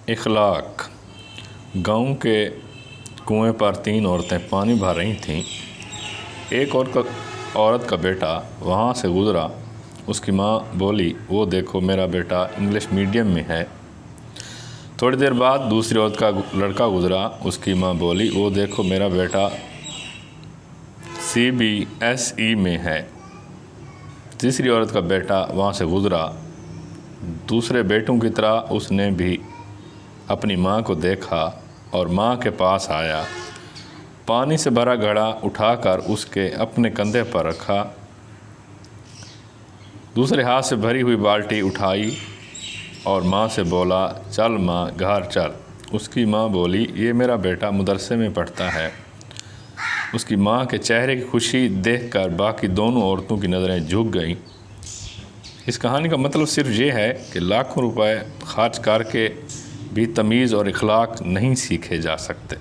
اخلاق۔ گاؤں کے کنویں پر 3 عورتیں پانی بھر رہی تھیں۔ ایک عورت کا بیٹا وہاں سے گزرا۔ اس کی ماں بولی، وہ دیکھو میرا بیٹا انگلش میڈیم میں ہے۔ تھوڑی دیر بعد دوسری عورت کا لڑکا گزرا۔ اس کی ماں بولی، وہ دیکھو میرا بیٹا CBSE میں ہے۔ تیسری عورت کا بیٹا وہاں سے گزرا۔ دوسرے بیٹوں کی طرح اس نے بھی اپنی ماں کو دیکھا اور ماں کے پاس آیا، پانی سے بھرا گھڑا اٹھا کر اس کے اپنے کندھے پر رکھا، دوسرے ہاتھ سے بھری ہوئی بالٹی اٹھائی اور ماں سے بولا، چل ماں گھر چل۔ اس کی ماں بولی، یہ میرا بیٹا مدرسے میں پڑھتا ہے۔ اس کی ماں کے چہرے کی خوشی دیکھ کر باقی دونوں عورتوں کی نظریں جھک گئیں۔ اس کہانی کا مطلب صرف یہ ہے کہ لاکھوں روپے خرچ کر کے بھی تمیز اور اخلاق نہیں سیکھے جا سکتے۔